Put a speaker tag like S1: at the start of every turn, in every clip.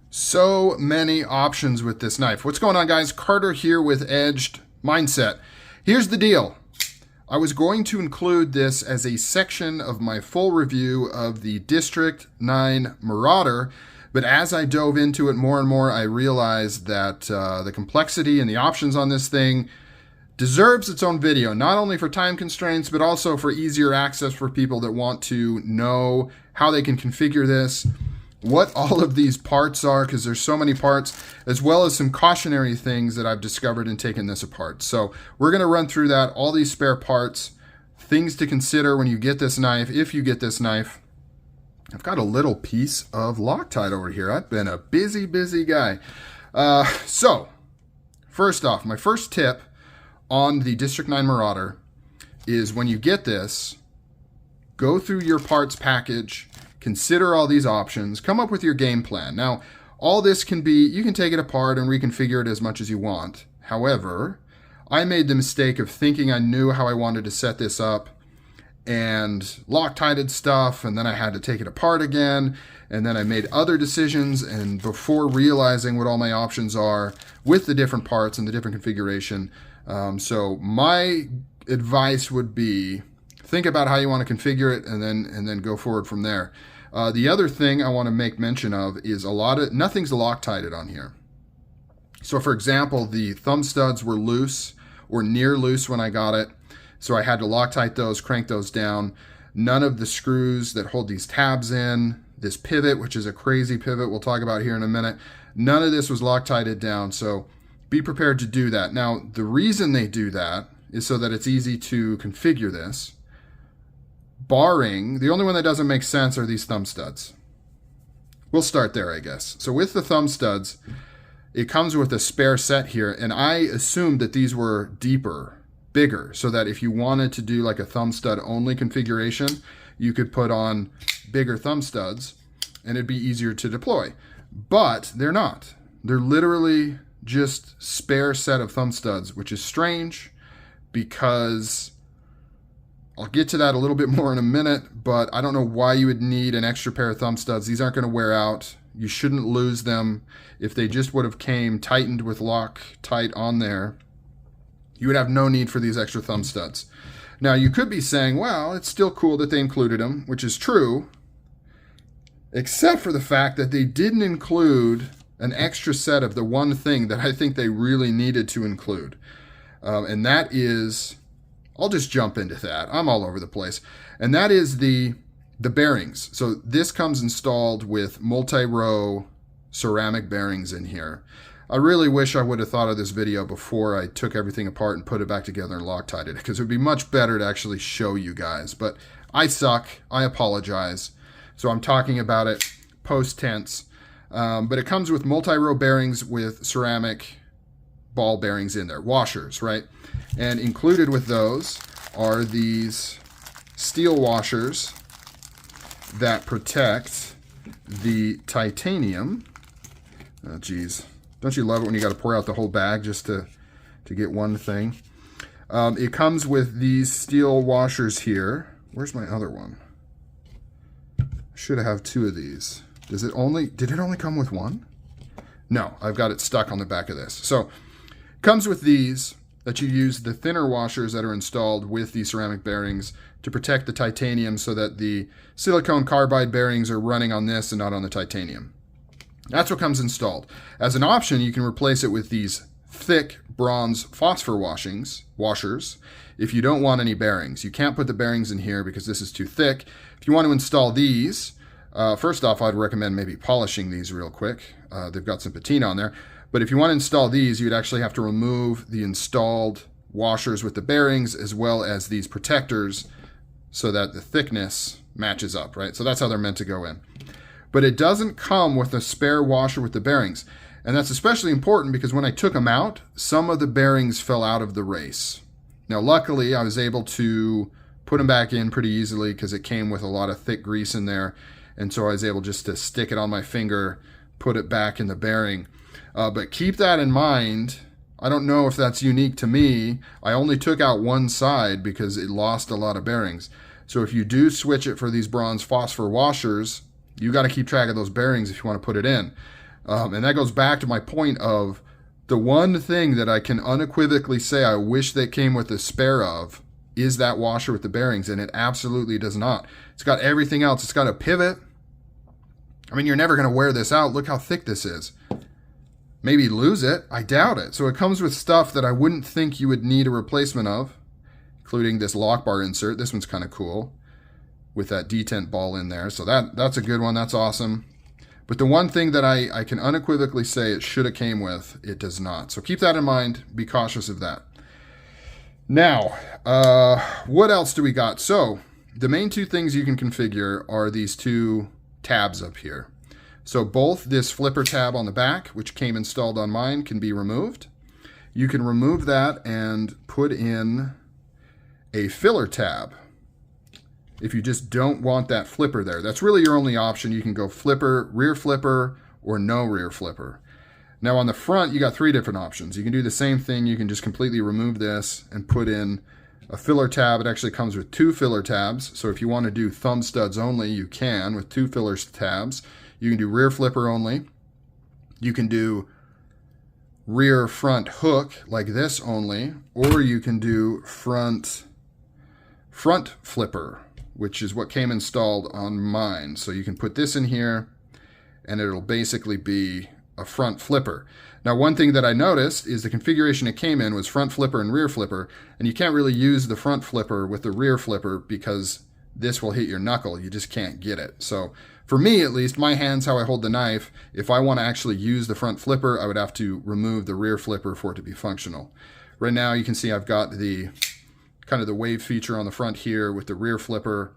S1: So many options with this knife. What's going on, guys? Carter here with Edged Mindset. Here's the deal. I was going to include this as a section of my full review of the District 9 Marauder, but as I dove into it more and more, I realized that the complexity and the options on this thing deserves its own video, not only for time constraints, but also for easier access for people that want to know how they can configure this, what all of these parts are, because there's so many parts, as well as some cautionary things that I've discovered in taking this apart. So we're going to run through that, all these spare parts, things to consider when you get this knife, if you get this knife. I've got a little piece of Loctite over here. I've been a busy guy. So first off, my first tip on the District 9 Marauder is when you get this, go through your parts package, consider all these options, come up with your game plan. Now, all this can be, you can take it apart and reconfigure it as much as you want. However, I made the mistake of thinking I knew how I wanted to set this up and Loctited stuff, and then I had to take it apart again, and then I made other decisions, and before realizing what all my options are with the different parts and the different configuration. So my advice would be, think about how you want to configure it and then go forward from there. The other thing I want to make mention of is nothing's Loctited on here. So for example, the thumb studs were loose or near loose when I got it. So I had to Loctite those, crank those down. None of the screws that hold these tabs in, this pivot, which is a crazy pivot we'll talk about here in a minute, none of this was Loctited down. So be prepared to do that. Now, the reason they do that is so that it's easy to configure this. Barring, the only one that doesn't make sense are these thumb studs. We'll start there, I guess. So with the thumb studs, it comes with a spare set here, and I assumed that these were deeper, bigger, so that if you wanted to do like a thumb stud only configuration, you could put on bigger thumb studs and it'd be easier to deploy. But they're not. They're literally just spare set of thumb studs, which is strange because I'll get to that a little bit more in a minute, but I don't know why you would need an extra pair of thumb studs. These aren't going to wear out. You shouldn't lose them. If they just would have came tightened with Loctite on there, you would have no need for these extra thumb studs. Now, you could be saying, well, it's still cool that they included them, which is true, except for the fact that they didn't include an extra set of the one thing that I think they really needed to include. And that is, I'll just jump into that. I'm all over the place. And that is the bearings. So this comes installed with multi-row ceramic bearings in here. I really wish I would have thought of this video before I took everything apart and put it back together and Loctited it, because it would be much better to actually show you guys. But I suck. I apologize. So I'm talking about it post tense. But it comes with multi-row bearings with ceramic ball bearings in there, washers, right? And included with those are these steel washers that protect the titanium. Oh, geez. Don't you love it when you got to pour out the whole bag just to get one thing? It comes with these steel washers here. Where's my other one? I should have two of these. Did it only come with one? No, I've got it stuck on the back of this. So it comes with these that you use the thinner washers that are installed with these ceramic bearings to protect the titanium so that the silicone carbide bearings are running on this and not on the titanium. That's what comes installed. As an option, you can replace it with these thick bronze phosphor washers if you don't want any bearings. You can't put the bearings in here because this is too thick. If you want to install these, first off, I'd recommend maybe polishing these real quick. They've got some patina on there. But if you want to install these, you'd actually have to remove the installed washers with the bearings as well as these protectors so that the thickness matches up, right? So that's how they're meant to go in. But it doesn't come with a spare washer with the bearings. And that's especially important because when I took them out, some of the bearings fell out of the race. Now, luckily, I was able to put them back in pretty easily because it came with a lot of thick grease in there. And so I was able just to stick it on my finger, put it back in the bearing. But keep that in mind. I don't know if that's unique to me. I only took out one side because it lost a lot of bearings. So if you do switch it for these bronze phosphor washers, you got to keep track of those bearings if you want to put it in. And that goes back to my point of the one thing that I can unequivocally say I wish they came with a spare of is that washer with the bearings, and it absolutely does not. It's got everything else. It's got a pivot. I mean, you're never going to wear this out. Look how thick this is. Maybe lose it. I doubt it. So it comes with stuff that I wouldn't think you would need a replacement of, including this lock bar insert. This one's kind of cool with that detent ball in there. So that's a good one. That's awesome. But the one thing that I can unequivocally say it should have came with, it does not. So keep that in mind. Be cautious of that. Now, what else do we got? So the main two things you can configure are these two tabs up here. So both this flipper tab on the back, which came installed on mine, can be removed. You can remove that and put in a filler tab if you just don't want that flipper there. That's really your only option. You can go flipper, rear flipper, or no rear flipper. Now on the front, you got three different options. You can do the same thing. You can just completely remove this and put in a filler tab. It actually comes with two filler tabs. So if you want to do thumb studs only, you can with two filler tabs. You can do rear flipper only. You can do rear front hook like this only, or you can do front flipper, which is what came installed on mine. So you can put this in here and it'll basically be a front flipper. Now, one thing that I noticed is the configuration it came in was front flipper and rear flipper, and you can't really use the front flipper with the rear flipper because this will hit your knuckle. You just can't get it. So for me, at least, my hand's how I hold the knife. If I want to actually use the front flipper, I would have to remove the rear flipper for it to be functional. Right now, you can see I've got the kind of the wave feature on the front here with the rear flipper.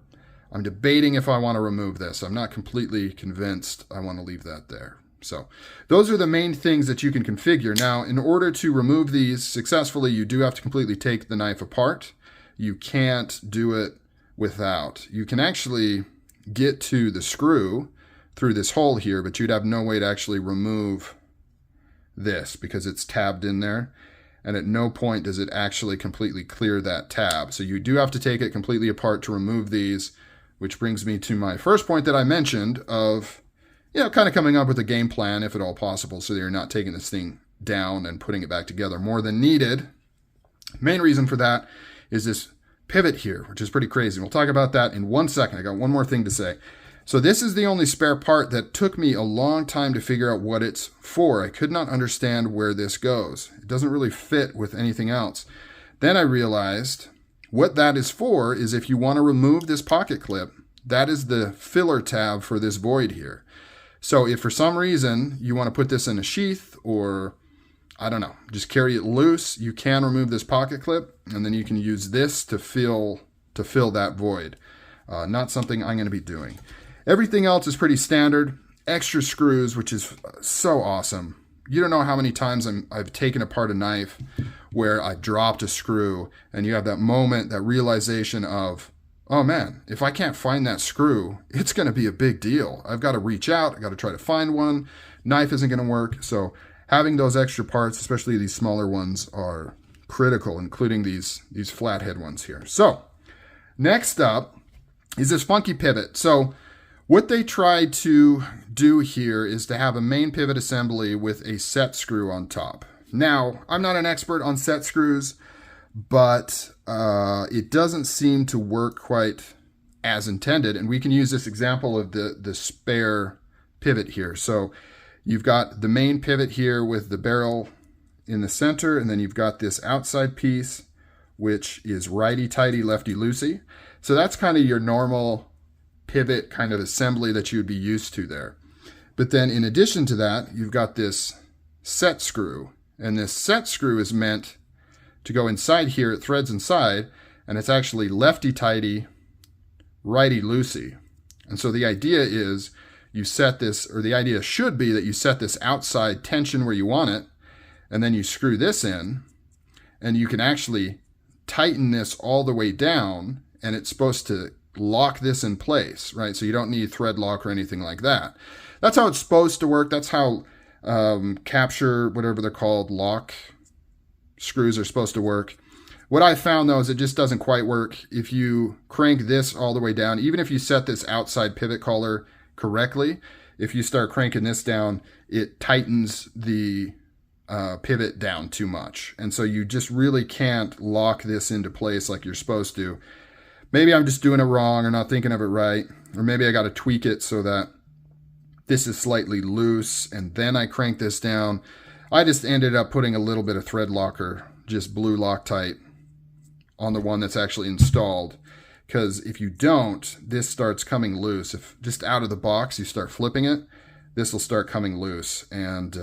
S1: I'm debating if I want to remove this. I'm not completely convinced I want to leave that there. So those are the main things that you can configure. Now, in order to remove these successfully, you do have to completely take the knife apart. You can't do it without. You can actually get to the screw through this hole here, but you'd have no way to actually remove this because it's tabbed in there. And at no point does it actually completely clear that tab. So you do have to take it completely apart to remove these, which brings me to my first point that I mentioned of, kind of coming up with a game plan, if at all possible, so that you're not taking this thing down and putting it back together more than needed. Main reason for that is this pivot here, which is pretty crazy. We'll talk about that in 1 second. I got one more thing to say. So this is the only spare part that took me a long time to figure out what it's for. I could not understand where this goes. It doesn't really fit with anything else. Then I realized what that is for is if you want to remove this pocket clip, that is the filler tab for this void here. So if for some reason you want to put this in a sheath or, I don't know, just carry it loose, you can remove this pocket clip and then you can use this to fill that void. Not something I'm going to be doing. Everything else is pretty standard. Extra screws, which is so awesome. You don't know how many times I've taken apart a knife where I dropped a screw and you have that moment, that realization of, oh man, if I can't find that screw, it's going to be a big deal. I've got to reach out. I've got to try to find one. Knife isn't going to work. So having those extra parts, especially these smaller ones, are critical, including these flathead ones here. So next up is this funky pivot. So what they tried to do here is to have a main pivot assembly with a set screw on top. Now, I'm not an expert on set screws, but it doesn't seem to work quite as intended. And we can use this example of the spare pivot here. So you've got the main pivot here with the barrel in the center, and then you've got this outside piece, which is righty-tighty, lefty-loosey. So that's kind of your normal pivot kind of assembly that you would be used to there. But then in addition to that, you've got this set screw. And this set screw is meant to go inside here. It threads inside, and it's actually lefty-tighty, righty-loosey. And so the idea is you set this, or the idea should be that you set this outside tension where you want it, and then you screw this in, and you can actually tighten this all the way down, and it's supposed to lock this in place, right? So you don't need thread lock or anything like that. That's how it's supposed to work. That's how capture, whatever they're called, lock screws are supposed to work. What I found though is it just doesn't quite work. If you crank this all the way down, even if you set this outside pivot collar correctly, if you start cranking this down, it tightens the pivot down too much. And so you just really can't lock this into place like you're supposed to. Maybe I'm just doing it wrong or not thinking of it right. Or maybe I got to tweak it so that this is slightly loose and then I crank this down. I just ended up putting a little bit of thread locker, just blue Loctite, on the one that's actually installed. Because if you don't, this starts coming loose. If just out of the box you start flipping it, this will start coming loose. And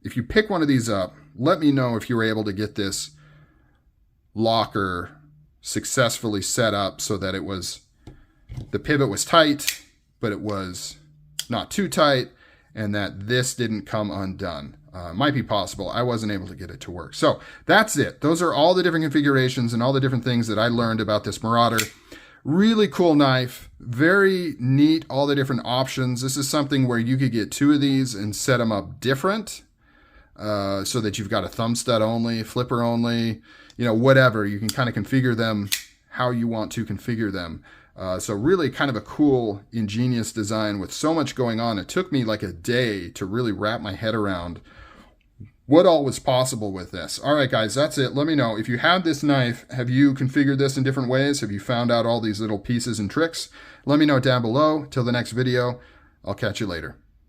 S1: if you pick one of these up, let me know if you were able to get this locker successfully set up so that it was, the pivot was tight, but it was not too tight, and that this didn't come undone. Might be possible. I wasn't able to get it to work. So that's it. Those are all the different configurations and all the different things that I learned about this Marauder. Really cool knife. Very neat, all the different options. This is something where you could get 2 of these and set them up different. So that you've got a thumb stud only, flipper only, you know, whatever. You can kind of configure them how you want to configure them. So really kind of a cool, ingenious design with so much going on. It took me like a day to really wrap my head around what all was possible with this. All right, guys, that's it. Let me know. If you had this knife, have you configured this in different ways? Have you found out all these little pieces and tricks? Let me know down below. Till the next video, I'll catch you later.